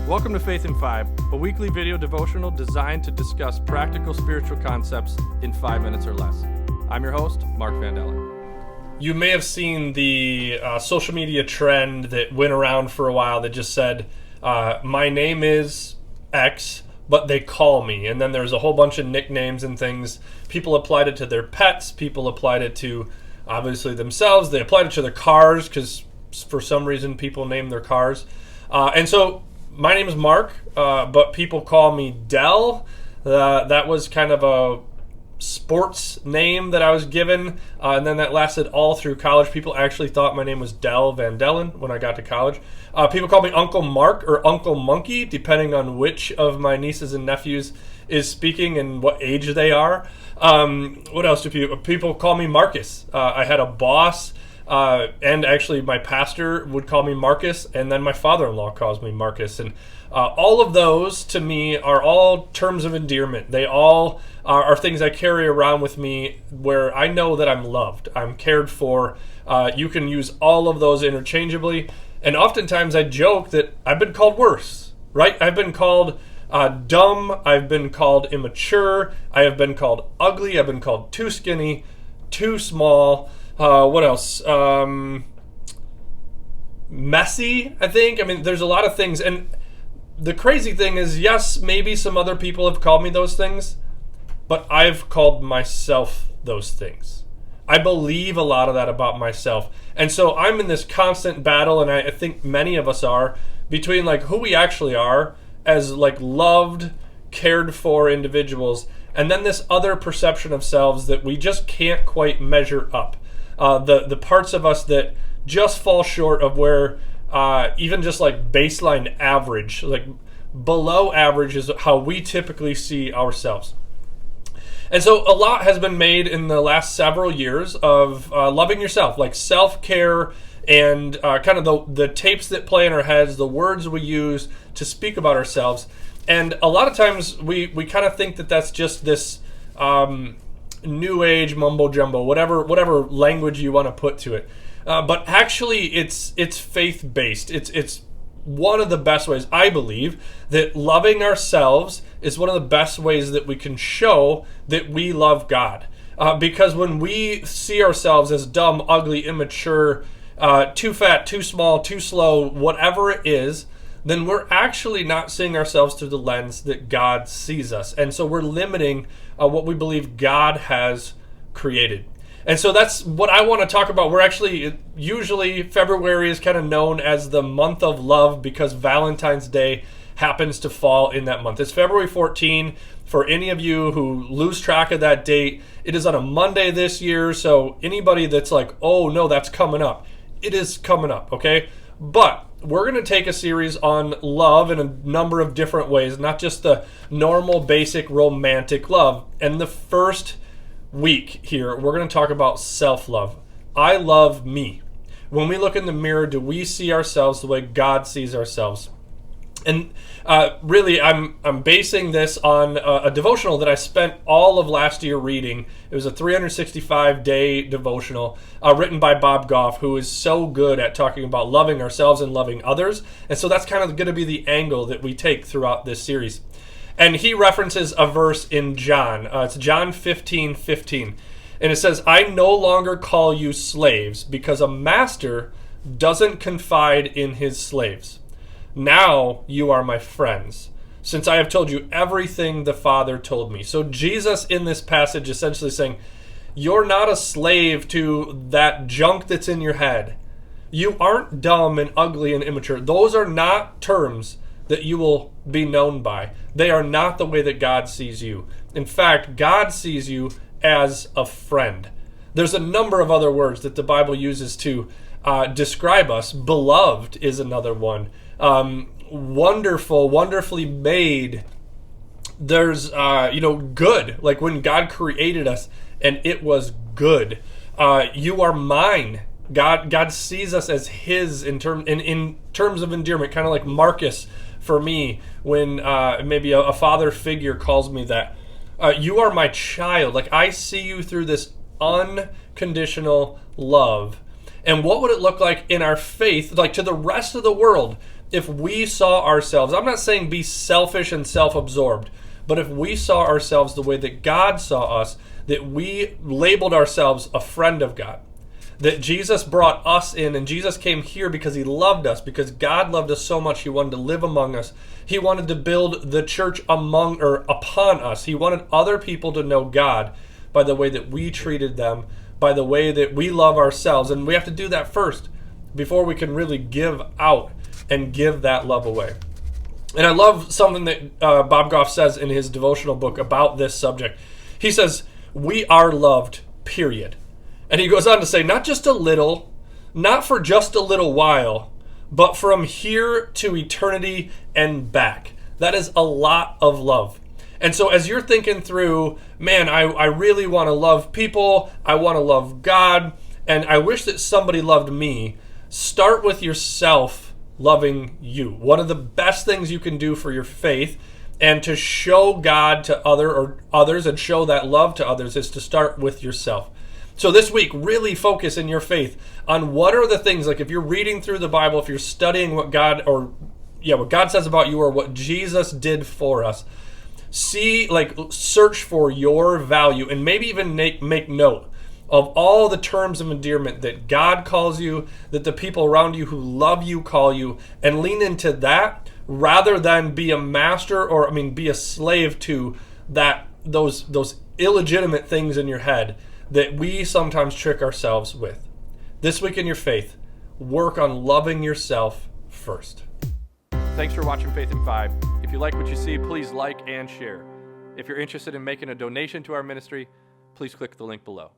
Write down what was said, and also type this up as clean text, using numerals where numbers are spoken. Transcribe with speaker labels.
Speaker 1: Welcome to Faith in 5, a weekly video devotional designed to discuss practical spiritual concepts in 5 minutes or less. I'm your host, Mark Vandellen. You may have seen the social media trend that went around for a while that just said, my name is X, but they call me. And then there's a whole bunch of nicknames and things. People applied it to their pets. People applied it to, obviously, themselves. They applied it to their cars because for some reason people name their cars. And so my name is Mark, but people call me Dell. That was kind of a sports name that I was given, and then that lasted all through college. People actually thought my name was Dell Vandellen when I got to college. People call me Uncle Mark or Uncle Monkey, depending on which of my nieces and nephews is speaking and what age they are. What else do people call me? Marcus. I had a boss, and actually my pastor would call me Marcus, and then my father-in-law calls me Marcus. And all of those, to me, are all terms of endearment. They all are things I carry around with me where I know that I'm loved, I'm cared for. You can use all of those interchangeably. And oftentimes I joke that I've been called worse, right? I've been called dumb. I've been called immature. I have been called ugly. I've been called too skinny, too small. What else? Messy, I think. I mean, there's a lot of things. And the crazy thing is, yes, maybe some other people have called me those things, but I've called myself those things. I believe a lot of that about myself. And so I'm in this constant battle, and I think many of us are, between like who we actually are as like loved, cared for individuals, and then this other perception of selves that we just can't quite measure up. The parts of us that just fall short of where even just like baseline average, like below average is how we typically see ourselves. And so a lot has been made in the last several years of loving yourself, like self-care and kind of the tapes that play in our heads, the words we use to speak about ourselves. And a lot of times we kind of think that that's just this new age mumbo jumbo, whatever language you want to put to it. But actually it's faith-based. It's one of the best ways, I believe, that loving ourselves is one of the best ways that we can show that we love God. Because when we see ourselves as dumb, ugly, immature, too fat, too small, too slow, whatever it is, then we're actually not seeing ourselves through the lens that God sees us. And so we're limiting what we believe God has created. And so that's what I want to talk about. We're actually, usually February is kind of known as the month of love because Valentine's Day happens to fall in that month. It's February 14. For any of you who lose track of that date, it is on a Monday this year. So anybody that's like, oh no, that's coming up. It is coming up, okay? But we're going to take a series on love in a number of different ways, not just the normal, basic, romantic love. And the first week here, we're going to talk about self-love. I love me. When we look in the mirror, do we see ourselves the way God sees ourselves? And really, I'm basing this on a devotional that I spent all of last year reading. It was a 365-day devotional written by Bob Goff, who is so good at talking about loving ourselves and loving others. And so that's kind of going to be the angle that we take throughout this series. And he references a verse in John. It's John 15:15. And it says, I no longer call you slaves because a master doesn't confide in his slaves. Now you are my friends, since I have told you everything the Father told me. So Jesus in this passage essentially saying, you're not a slave to that junk that's in your head. You aren't dumb and ugly and immature. Those are not terms that you will be known by. They are not the way that God sees you. In fact, God sees you as a friend. There's a number of other words that the Bible uses to describe us. Beloved is another one. Wonderful, wonderfully made. There's, good, like when God created us and it was good. You are mine. God sees us as his in terms of endearment, kind of like Marcus for me when maybe a father figure calls me that. You are my child. Like I see you through this unconditional love. And what would it look like in our faith, like to the rest of the world, if we saw ourselves, I'm not saying be selfish and self-absorbed, but if we saw ourselves the way that God saw us, that we labeled ourselves a friend of God, that Jesus brought us in, and Jesus came here because he loved us, because God loved us so much he wanted to live among us. He wanted to build the church among or upon us. He wanted other people to know God by the way that we treated them, by the way that we love ourselves. And we have to do that first before we can really give out and give that love away. And I love something that Bob Goff says in his devotional book about this subject. He says, we are loved, period. And he goes on to say, not just a little, not for just a little while, but from here to eternity and back. That is a lot of love. And so as you're thinking through, man, I really want to love people, I want to love God, and I wish that somebody loved me, start with yourself loving you. One of the best things you can do for your faith and to show God to others and show that love to others is to start with yourself. So this week, really focus in your faith on what are the things, like if you're reading through the Bible, if you're studying what God says about you or what Jesus did for us, search for your value and maybe even make note of all the terms of endearment that God calls you, that the people around you who love you call you, and lean into that rather than be a master be a slave to those illegitimate things in your head that we sometimes trick ourselves with. This week in your faith, work on loving yourself first. Thanks for watching Faith in 5. If you like what you see, please like and share. If you're interested in making a donation to our ministry, please click the link below.